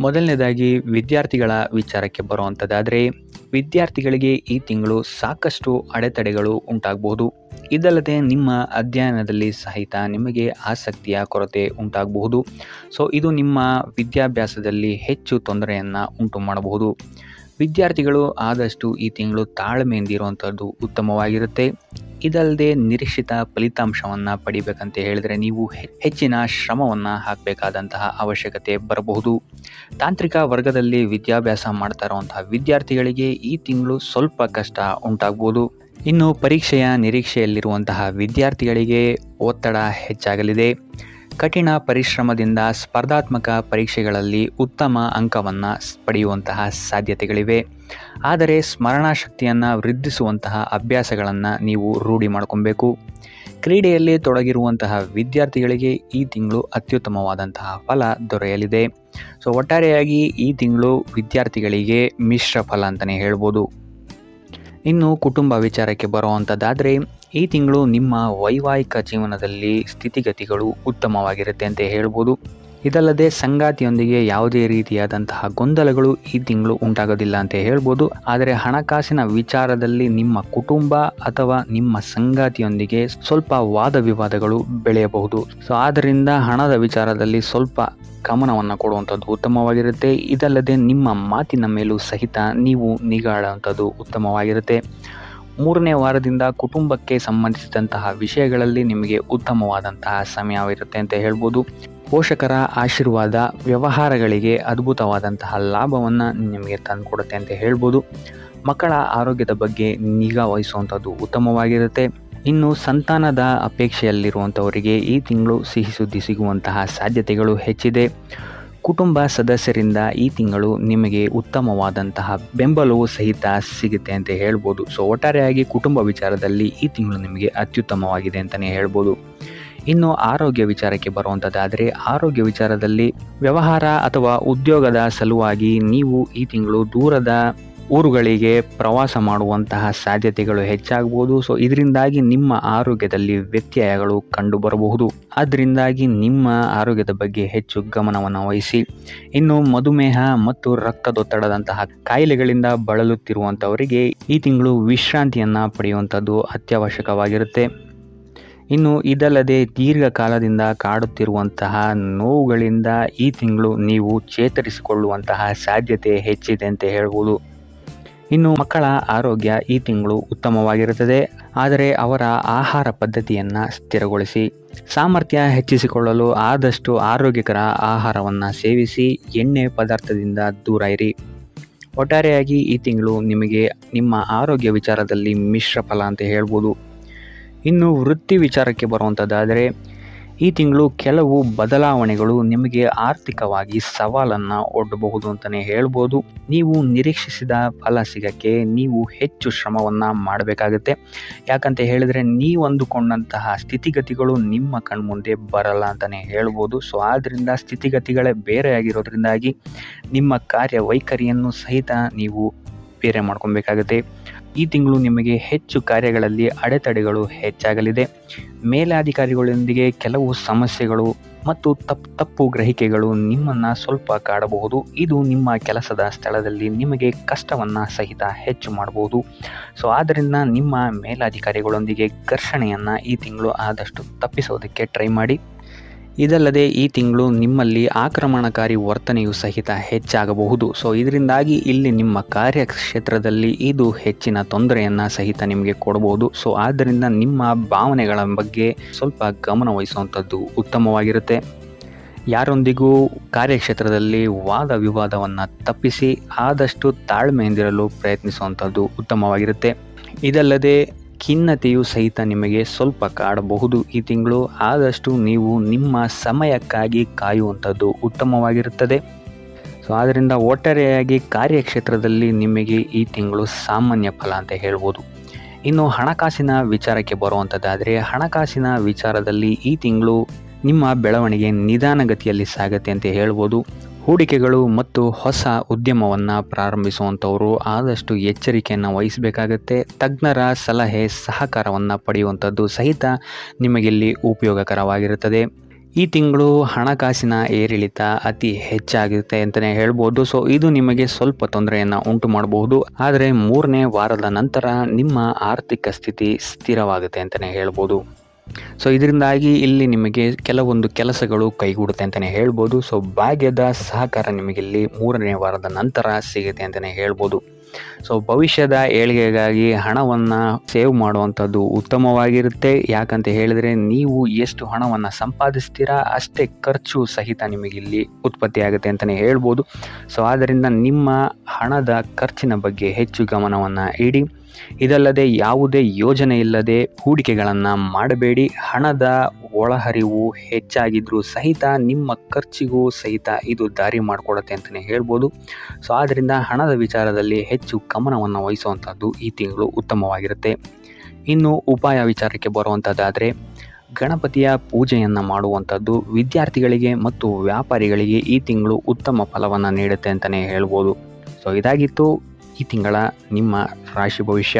ಮೊದಲನೇದಾಗಿ ವಿದ್ಯಾರ್ಥಿಗಳ ವಿಚಾರಕ್ಕೆ ಬರುವಂಥದ್ದಾದರೆ, ವಿದ್ಯಾರ್ಥಿಗಳಿಗೆ ಈ ತಿಂಗಳು ಸಾಕಷ್ಟು ಅಡೆತಡೆಗಳು ಉಂಟಾಗಬಹುದು. ಇದಲ್ಲದೆ ನಿಮ್ಮ ಅಧ್ಯಯನದಲ್ಲಿ ಸಹಿತ ನಿಮಗೆ ಆಸಕ್ತಿಯ ಕೊರತೆ ಉಂಟಾಗಬಹುದು. ಇದು ನಿಮ್ಮ ವಿದ್ಯಾಭ್ಯಾಸದಲ್ಲಿ ಹೆಚ್ಚು ತೊಂದರೆಯನ್ನು ಉಂಟು ಮಾಡಬಹುದು. ವಿದ್ಯಾರ್ಥಿಗಳು ಆದಷ್ಟು ಈ ತಿಂಗಳು ತಾಳ್ಮೆಯಿಂದಿರುವಂಥದ್ದು ಉತ್ತಮವಾಗಿರುತ್ತೆ. ಇದಲ್ಲದೆ ನಿರೀಕ್ಷಿತ ಫಲಿತಾಂಶವನ್ನು ಪಡಿಬೇಕಂತ ಹೇಳಿದರೆ ನೀವು ಹೆಚ್ಚಿನ ಶ್ರಮವನ್ನು ಹಾಕಬೇಕಾದಂತಹ ಅವಶ್ಯಕತೆ ಬರಬಹುದು. ತಾಂತ್ರಿಕ ವರ್ಗದಲ್ಲಿ ವಿದ್ಯಾಭ್ಯಾಸ ಮಾಡ್ತಾ ಇರುವಂತಹ ವಿದ್ಯಾರ್ಥಿಗಳಿಗೆ ಈ ತಿಂಗಳು ಸ್ವಲ್ಪ ಕಷ್ಟ ಉಂಟಾಗ್ಬೋದು. ಇನ್ನು ಪರೀಕ್ಷೆಯ ನಿರೀಕ್ಷೆಯಲ್ಲಿರುವಂತಹ ವಿದ್ಯಾರ್ಥಿಗಳಿಗೆ ಒತ್ತಡ ಹೆಚ್ಚಾಗಲಿದೆ. ಕಠಿಣ ಪರಿಶ್ರಮದಿಂದ ಸ್ಪರ್ಧಾತ್ಮಕ ಪರೀಕ್ಷೆಗಳಲ್ಲಿ ಉತ್ತಮ ಅಂಕವನ್ನು ಪಡೆಯುವಂತಹ ಸಾಧ್ಯತೆಗಳಿವೆ. ಆದರೆ ಸ್ಮರಣಾಶಕ್ತಿಯನ್ನು ವೃದ್ಧಿಸುವಂತಹ ಅಭ್ಯಾಸಗಳನ್ನು ನೀವು ರೂಢಿ ಮಾಡ್ಕೊಬೇಕು. ಕ್ರೀಡೆಯಲ್ಲಿ ತೊಡಗಿರುವಂತಹ ವಿದ್ಯಾರ್ಥಿಗಳಿಗೆ ಈ ತಿಂಗಳು ಅತ್ಯುತ್ತಮವಾದಂತಹ ಫಲ ದೊರೆಯಲಿದೆ. ಒಟ್ಟಾರೆಯಾಗಿ ಈ ತಿಂಗಳು ವಿದ್ಯಾರ್ಥಿಗಳಿಗೆ ಮಿಶ್ರ ಫಲ ಅಂತಲೇ ಹೇಳ್ಬೋದು. ಇನ್ನು ಕುಟುಂಬ ವಿಚಾರಕ್ಕೆ ಬರುವಂಥದ್ದಾದರೆ, ಈ ತಿಂಗಳು ನಿಮ್ಮ ವೈವಾಹಿಕ ಜೀವನದಲ್ಲಿ ಸ್ಥಿತಿಗತಿಗಳು ಉತ್ತಮವಾಗಿರುತ್ತೆ ಅಂತ ಹೇಳ್ಬೋದು. ಇದಲ್ಲದೆ ಸಂಗಾತಿಯೊಂದಿಗೆ ಯಾವುದೇ ರೀತಿಯಾದಂತಹ ಗೊಂದಲಗಳು ಈ ತಿಂಗಳು ಉಂಟಾಗೋದಿಲ್ಲ ಅಂತ ಹೇಳ್ಬೋದು. ಆದರೆ ಹಣಕಾಸಿನ ವಿಚಾರದಲ್ಲಿ ನಿಮ್ಮ ಕುಟುಂಬ ಅಥವಾ ನಿಮ್ಮ ಸಂಗಾತಿಯೊಂದಿಗೆ ಸ್ವಲ್ಪ ವಾದ ವಿವಾದಗಳು ಬೆಳೆಯಬಹುದು. ಆದ್ದರಿಂದ ಹಣದ ವಿಚಾರದಲ್ಲಿ ಸ್ವಲ್ಪ ಗಮನವನ್ನು ಕೊಡುವಂಥದ್ದು ಉತ್ತಮವಾಗಿರುತ್ತೆ. ಇದಲ್ಲದೆ ನಿಮ್ಮ ಮಾತಿನ ಮೇಲೂ ಸಹಿತ ನೀವು ನಿಗಾ ಇಡುವಂಥದ್ದು ಉತ್ತಮವಾಗಿರುತ್ತೆ. 3ನೇ ವಾರದಿಂದ ಕುಟುಂಬಕ್ಕೆ ಸಂಬಂಧಿಸಿದಂತಹ ವಿಷಯಗಳಲ್ಲಿ ನಿಮಗೆ ಉತ್ತಮವಾದಂತಹ ಸಮಯವಿರುತ್ತೆ ಅಂತ ಹೇಳ್ಬೋದು. ಪೋಷಕರ ಆಶೀರ್ವಾದ ವ್ಯವಹಾರಗಳಿಗೆ ಅದ್ಭುತವಾದಂತಹ ಲಾಭವನ್ನು ನಿಮಗೆ ತಂದುಕೊಡುತ್ತೆ ಅಂತ ಹೇಳ್ಬೋದು. ಮಕ್ಕಳ ಆರೋಗ್ಯದ ಬಗ್ಗೆ ನಿಗಾ ವಹಿಸುವಂಥದ್ದು ಉತ್ತಮವಾಗಿರುತ್ತೆ. ಇನ್ನು ಸಂತಾನದ ಅಪೇಕ್ಷೆಯಲ್ಲಿರುವಂಥವರಿಗೆ ಈ ತಿಂಗಳು ಸಿಹಿ ಸುದ್ದಿ ಸಿಗುವಂತಹ ಸಾಧ್ಯತೆಗಳು ಹೆಚ್ಚಿದೆ. ಕುಟುಂಬ ಸದಸ್ಯರಿಂದ ಈ ತಿಂಗಳು ನಿಮಗೆ ಉತ್ತಮವಾದಂತಹ ಬೆಂಬಲವು ಸಹಿತ ಸಿಗುತ್ತೆ ಅಂತ ಹೇಳ್ಬೋದು. ಒಟ್ಟಾರೆಯಾಗಿ ಕುಟುಂಬ ವಿಚಾರದಲ್ಲಿ ಈ ತಿಂಗಳು ನಿಮಗೆ ಅತ್ಯುತ್ತಮವಾಗಿದೆ ಅಂತಲೇ ಹೇಳ್ಬೋದು. ಇನ್ನು ಆರೋಗ್ಯ ವಿಚಾರಕ್ಕೆ ಬರುವಂಥದ್ದಾದರೆ, ಆರೋಗ್ಯ ವಿಚಾರದಲ್ಲಿ ವ್ಯವಹಾರ ಅಥವಾ ಉದ್ಯೋಗದ ಸಲುವಾಗಿ ನೀವು ಈ ತಿಂಗಳು ದೂರದ ಊರುಗಳಿಗೆ ಪ್ರವಾಸ ಮಾಡುವಂತಹ ಸಾಧ್ಯತೆಗಳು ಹೆಚ್ಚಾಗಬಹುದು. ಇದರಿಂದಾಗಿ ನಿಮ್ಮ ಆರೋಗ್ಯದಲ್ಲಿ ವ್ಯತ್ಯಯಗಳು ಕಂಡು ಬರಬಹುದು. ಅದರಿಂದಾಗಿ ನಿಮ್ಮ ಆರೋಗ್ಯದ ಬಗ್ಗೆ ಹೆಚ್ಚು ಗಮನವನ್ನು ವಹಿಸಿ. ಇನ್ನು ಮಧುಮೇಹ ಮತ್ತು ರಕ್ತದೊತ್ತಡದಂತಹ ಕಾಯಿಲೆಗಳಿಂದ ಬಳಲುತ್ತಿರುವಂಥವರಿಗೆ ಈ ತಿಂಗಳು ವಿಶ್ರಾಂತಿಯನ್ನು ಪಡೆಯುವಂಥದ್ದು ಅತ್ಯವಶ್ಯಕವಾಗಿರುತ್ತೆ. ಇನ್ನು ಇದಲ್ಲದೆ ದೀರ್ಘಕಾಲದಿಂದ ಕಾಡುತ್ತಿರುವಂತಹ ನೋವುಗಳಿಂದ ಈ ತಿಂಗಳು ನೀವು ಚೇತರಿಸಿಕೊಳ್ಳುವಂತಹ ಸಾಧ್ಯತೆ ಹೆಚ್ಚಿದೆ ಅಂತ ಹೇಳ್ಬೋದು. ಇನ್ನು ಮಕ್ಕಳ ಆರೋಗ್ಯ ಈ ತಿಂಗಳು ಉತ್ತಮವಾಗಿರುತ್ತದೆ. ಆದರೆ ಅವರ ಆಹಾರ ಪದ್ಧತಿಯನ್ನು ಸ್ಥಿರಗೊಳಿಸಿ. ಸಾಮರ್ಥ್ಯ ಹೆಚ್ಚಿಸಿಕೊಳ್ಳಲು ಆದಷ್ಟು ಆರೋಗ್ಯಕರ ಆಹಾರವನ್ನು ಸೇವಿಸಿ. ಎಣ್ಣೆ ಪದಾರ್ಥದಿಂದ ದೂರ ಇರಿ. ಒಟ್ಟಾರೆಯಾಗಿ ಈ ತಿಂಗಳು ನಿಮಗೆ ನಿಮ್ಮ ಆರೋಗ್ಯ ವಿಚಾರದಲ್ಲಿ ಮಿಶ್ರ ಫಲ ಅಂತ ಹೇಳ್ಬೋದು. ಇನ್ನು ವೃತ್ತಿ ವಿಚಾರಕ್ಕೆ ಬರುವಂಥದ್ದಾದರೆ, ಈ ತಿಂಗಳು ಕೆಲವು ಬದಲಾವಣೆಗಳು ನಿಮಗೆ ಆರ್ಥಿಕವಾಗಿ ಸವಾಲನ್ನು ಒಡ್ಡಬಹುದು ಅಂತಲೇ ಹೇಳ್ಬೋದು. ನೀವು ನಿರೀಕ್ಷಿಸಿದ ಫಲ ಸಿಗೋಕ್ಕೆ ನೀವು ಹೆಚ್ಚು ಶ್ರಮವನ್ನು ಮಾಡಬೇಕಾಗುತ್ತೆ. ಯಾಕಂತ ಹೇಳಿದರೆ ನೀವು ಅಂದುಕೊಂಡಂತಹ ಸ್ಥಿತಿಗತಿಗಳು ನಿಮ್ಮ ಕಣ್ಮುಂದೆ ಬರಲ್ಲ ಅಂತಲೇ ಹೇಳ್ಬೋದು. ಆದ್ದರಿಂದ ಸ್ಥಿತಿಗತಿಗಳೇ ಬೇರೆಯಾಗಿರೋದ್ರಿಂದಾಗಿ ನಿಮ್ಮ ಕಾರ್ಯವೈಖರಿಯನ್ನು ಸಹಿತ ನೀವು ಬೇರೆ ಮಾಡ್ಕೊಬೇಕಾಗುತ್ತೆ. ಈ ತಿಂಗಳು ನಿಮಗೆ ಹೆಚ್ಚು ಕಾರ್ಯಗಳಲ್ಲಿ ಅಡೆತಡೆಗಳು ಹೆಚ್ಚಾಗಲಿದೆ. ಮೇಲಾಧಿಕಾರಿಗಳೊಂದಿಗೆ ಕೆಲವು ಸಮಸ್ಯೆಗಳು ಮತ್ತು ತಪ್ಪು ಗ್ರಹಿಕೆಗಳು ನಿಮ್ಮನ್ನು ಸ್ವಲ್ಪ ಕಾಡಬಹುದು. ಇದು ನಿಮ್ಮ ಕೆಲಸದ ಸ್ಥಳದಲ್ಲಿ ನಿಮಗೆ ಕಷ್ಟವನ್ನು ಸಹಿತ ಹೆಚ್ಚು ಮಾಡಬಹುದು. ಆದ್ದರಿಂದ ನಿಮ್ಮ ಮೇಲಾಧಿಕಾರಿಗಳೊಂದಿಗೆ ಘರ್ಷಣೆಯನ್ನು ಈ ತಿಂಗಳು ಆದಷ್ಟು ತಪ್ಪಿಸೋದಕ್ಕೆ ಟ್ರೈ ಮಾಡಿ. ಇದಲ್ಲದೆ ಈ ತಿಂಗಳು ನಿಮ್ಮಲ್ಲಿ ಆಕ್ರಮಣಕಾರಿ ವರ್ತನೆಯು ಸಹಿತ ಹೆಚ್ಚಾಗಬಹುದು. ಇದರಿಂದಾಗಿ ಇಲ್ಲಿ ನಿಮ್ಮ ಕಾರ್ಯಕ್ಷೇತ್ರದಲ್ಲಿ ಇದು ಹೆಚ್ಚಿನ ತೊಂದರೆಯನ್ನು ಸಹಿತ ನಿಮಗೆ ಕೊಡಬಹುದು. ಆದ್ದರಿಂದ ನಿಮ್ಮ ಭಾವನೆಗಳ ಬಗ್ಗೆ ಸ್ವಲ್ಪ ಗಮನ ವಹಿಸುವಂಥದ್ದು ಉತ್ತಮವಾಗಿರುತ್ತೆ. ಯಾರೊಂದಿಗೂ ಕಾರ್ಯಕ್ಷೇತ್ರದಲ್ಲಿ ವಾದ ವಿವಾದವನ್ನು ತಪ್ಪಿಸಿ ಆದಷ್ಟು ತಾಳ್ಮೆಯಿಂದಿರಲು ಪ್ರಯತ್ನಿಸುವಂಥದ್ದು ಉತ್ತಮವಾಗಿರುತ್ತೆ. ಇದಲ್ಲದೆ ಖಿನ್ನತೆಯು ಸಹಿತ ನಿಮಗೆ ಸ್ವಲ್ಪ ಕಾಡಬಹುದು. ಈ ತಿಂಗಳು ಆದಷ್ಟು ನೀವು ನಿಮ್ಮ ಸಮಯಕ್ಕಾಗಿ ಕಾಯುವಂಥದ್ದು ಉತ್ತಮವಾಗಿರುತ್ತದೆ. ಆದ್ದರಿಂದ ಒಟ್ಟಾರೆಯಾಗಿ ಕಾರ್ಯಕ್ಷೇತ್ರದಲ್ಲಿ ನಿಮಗೆ ಈ ತಿಂಗಳು ಸಾಮಾನ್ಯ ಫಲ ಅಂತ ಹೇಳ್ಬೋದು. ಇನ್ನು ಹಣಕಾಸಿನ ವಿಚಾರಕ್ಕೆ ಬರುವಂಥದ್ದಾದರೆ, ಹಣಕಾಸಿನ ವಿಚಾರದಲ್ಲಿ ಈ ತಿಂಗಳು ನಿಮ್ಮ ಬೆಳವಣಿಗೆ ನಿಧಾನಗತಿಯಲ್ಲಿ ಸಾಗುತ್ತೆ ಅಂತ ಹೇಳ್ಬೋದು. ಹೂಡಿಕೆಗಳು ಮತ್ತು ಹೊಸ ಉದ್ಯಮವನ್ನು ಪ್ರಾರಂಭಿಸುವಂಥವರು ಆದಷ್ಟು ಎಚ್ಚರಿಕೆಯನ್ನು ವಹಿಸಬೇಕಾಗತ್ತೆ. ತಜ್ಞರ ಸಲಹೆ ಸಹಕಾರವನ್ನು ಪಡೆಯುವಂಥದ್ದು ಸಹಿತ ನಿಮಗಿಲ್ಲಿ ಉಪಯೋಗಕರವಾಗಿರುತ್ತದೆ. ಈ ತಿಂಗಳು ಹಣಕಾಸಿನ ಏರಿಳಿತ ಅತಿ ಹೆಚ್ಚಾಗುತ್ತೆ ಅಂತಲೇ ಹೇಳ್ಬೋದು. ಸೊ ಇದು ನಿಮಗೆ ಸ್ವಲ್ಪ ತೊಂದರೆಯನ್ನು ಉಂಟು ಮಾಡಬಹುದು. ಆದರೆ 3ನೇ ವಾರದ ನಂತರ ನಿಮ್ಮ ಆರ್ಥಿಕ ಸ್ಥಿತಿ ಸ್ಥಿರವಾಗುತ್ತೆ ಅಂತಲೇ ಹೇಳ್ಬೋದು. ಸೊ ಇದರಿಂದಾಗಿ ಇಲ್ಲಿ ನಿಮಗೆ ಕೆಲವೊಂದು ಕೆಲಸಗಳು ಕೈಗೂಡುತ್ತೆ ಅಂತಲೇ ಹೇಳ್ಬೋದು. ಸೊ ಭಾಗ್ಯದ ಸಹಕಾರ ನಿಮಗೆ ಇಲ್ಲಿ 3ನೇ ವಾರದ ನಂತರ ಸಿಗುತ್ತೆ ಅಂತಲೇ ಹೇಳ್ಬೋದು. ಸೊ ಭವಿಷ್ಯದ ಏಳಿಗೆಗಾಗಿ ಹಣವನ್ನು ಸೇವ್ ಮಾಡುವಂಥದ್ದು ಉತ್ತಮವಾಗಿರುತ್ತೆ. ಯಾಕಂತ ಹೇಳಿದರೆ ನೀವು ಎಷ್ಟು ಹಣವನ್ನು ಸಂಪಾದಿಸ್ತೀರಾ ಅಷ್ಟೇ ಖರ್ಚು ಸಹಿತ ನಿಮಗಿಲ್ಲಿ ಉತ್ಪತ್ತಿ ಆಗುತ್ತೆ ಅಂತಲೇ ಹೇಳ್ಬೋದು. ಸೊ ಆದ್ದರಿಂದ ನಿಮ್ಮ ಹಣದ ಖರ್ಚಿನ ಬಗ್ಗೆ ಹೆಚ್ಚು ಗಮನವನ್ನು ಇಡಿ. ಇದಲ್ಲದೆ ಯಾವುದೇ ಯೋಜನೆ ಇಲ್ಲದೆ ಹೂಡಿಕೆಗಳನ್ನು ಮಾಡಬೇಡಿ. ಹಣದ ಒಳಹರಿವು ಹೆಚ್ಚಾಗಿದ್ರೂ ಸಹಿತ ನಿಮ್ಮ ಖರ್ಚಿಗೂ ಸಹಿತ ಇದು ದಾರಿ ಮಾಡಿಕೊಡುತ್ತೆ ಅಂತಲೇ ಹೇಳ್ಬೋದು. ಸೊ ಆದ್ದರಿಂದ ಹಣದ ವಿಚಾರದಲ್ಲಿ ಹೆಚ್ಚು ಗಮನವನ್ನು ವಹಿಸುವಂಥದ್ದು ಈ ತಿಂಗಳು ಉತ್ತಮವಾಗಿರುತ್ತೆ. ಇನ್ನು ಉಪಾಯ ವಿಚಾರಕ್ಕೆ ಬರುವಂಥದ್ದಾದರೆ ಗಣಪತಿಯ ಪೂಜೆಯನ್ನು ಮಾಡುವಂಥದ್ದು ವಿದ್ಯಾರ್ಥಿಗಳಿಗೆ ಮತ್ತು ವ್ಯಾಪಾರಿಗಳಿಗೆ ಈ ತಿಂಗಳು ಉತ್ತಮ ಫಲವನ್ನು ನೀಡುತ್ತೆ ಅಂತಲೇ ಹೇಳ್ಬೋದು. ಸೊ ಇದಾಗಿತ್ತು ಈ ತಿಂಗಳ ನಿಮ್ಮ ರಾಶಿ ಭವಿಷ್ಯ.